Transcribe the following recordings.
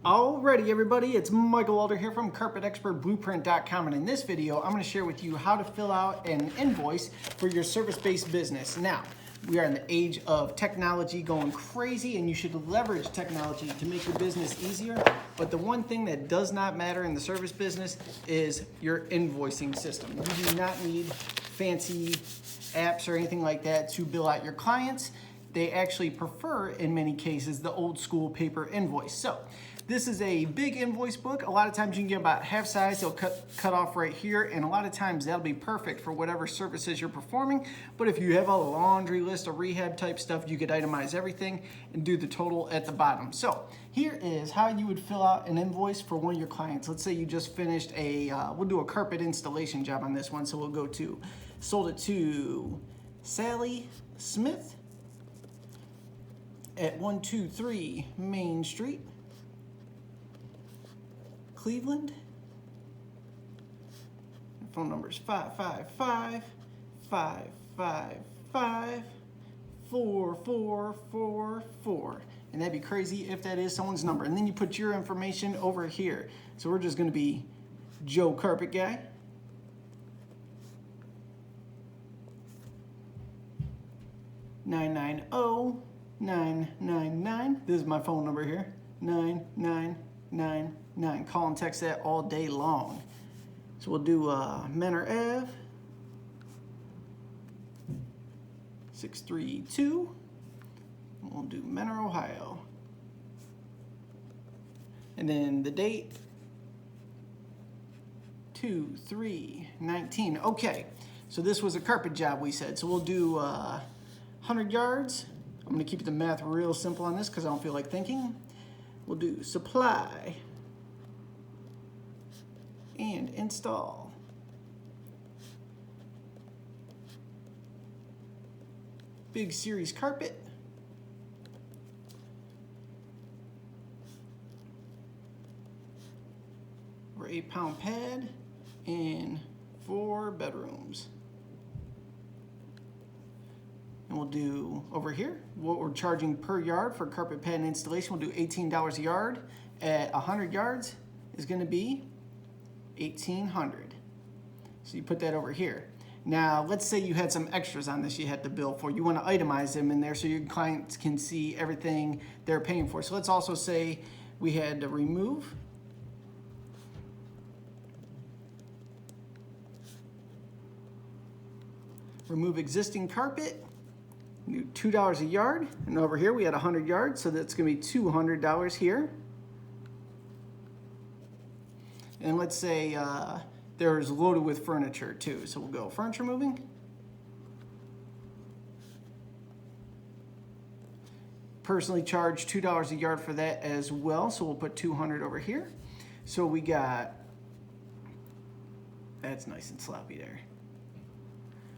Alrighty everybody, it's Michael Walter here from CarpetExpertBlueprint.com, and in this video I'm going to share with you how to fill out an invoice for your service-based business. Now, we are in the age of technology going crazy, and you should leverage technology to make your business easier, but the one thing that does not matter in the service business is your invoicing system. You do not need fancy apps or anything like that to bill out your clients. They actually prefer, in many cases, the old school paper invoice. So this is a big invoice book. A lot of times you can get about half size. They'll cut off right here, and a lot of times that'll be perfect for whatever services you're performing. But if you have a laundry list of rehab type stuff, you could itemize everything and do the total at the bottom. So here is how you would fill out an invoice for one of your clients. Let's say you just finished we'll do a carpet installation job on this one. So we'll go to, sold it to Sally Smith at 123 Main Street, Cleveland. Phone number is 555-555-4444. And that'd be crazy if that is someone's number. And then you put your information over here. So we're just gonna be Joe Carpet Guy. $990-999. This is my phone number here. 9999. Call and text that all day long. So we'll do Menor Ave 632. We'll do Menor, Ohio. And then the date 2/3/19. Okay, so this was a carpet job we said. So we'll do 100 yards. I'm going to keep the math real simple on this because I don't feel like thinking. We'll do supply and install. Big series carpet. Or 8-pound pad in 4 bedrooms. And we'll do over here what we're charging per yard for carpet pad installation. We'll do $18 a yard. At 100 yards is going to be $1,800. So you put that over here. Now, let's say you had some extras on this you had to bill for. You want to itemize them in there so your clients can see everything they're paying for. So let's also say we had to remove existing carpet. $2 a yard, and over here we had 100 yards, so that's going to be $200 here. And let's say there's loaded with furniture too, so we'll go furniture moving. Personally charge $2 a yard for that as well, so we'll put 200 over here. So we got, that's nice and sloppy there.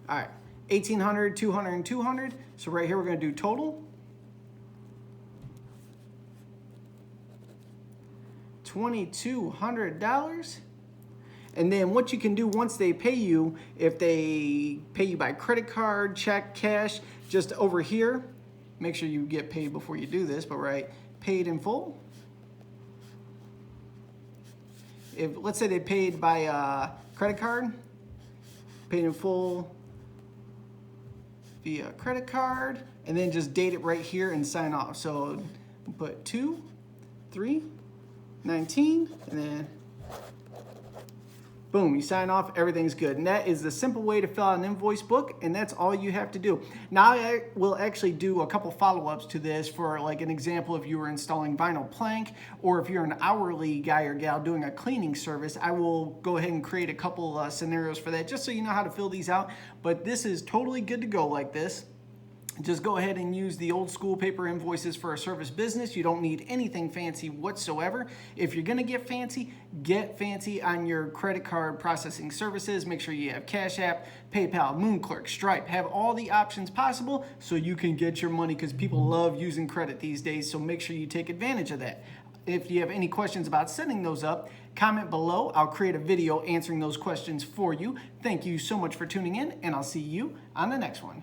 All right. 1,800, 200, and 200. So right here we're going to do total. $2,200. And then what you can do once they pay you, if they pay you by credit card, check, cash, just over here, make sure you get paid before you do this, but right, paid in full. If let's say they paid by credit card, paid in full via credit card, and then just date it right here and sign off. So we'll put 2/3/19, and then boom, you sign off, everything's good. And that is the simple way to fill out an invoice book, and that's all you have to do. Now I will actually do a couple follow-ups to this for like an example if you were installing vinyl plank, or if you're an hourly guy or gal doing a cleaning service, I will go ahead and create a couple scenarios for that just so you know how to fill these out. But this is totally good to go like this. Just go ahead and use the old school paper invoices for a service business. You don't need anything fancy whatsoever. If you're gonna get fancy on your credit card processing services. Make sure you have Cash App, PayPal, MoonClerk, Stripe. Have all the options possible so you can get your money, because people love using credit these days, so make sure you take advantage of that. If you have any questions about setting those up, comment below. I'll create a video answering those questions for you. Thank you so much for tuning in, and I'll see you on the next one.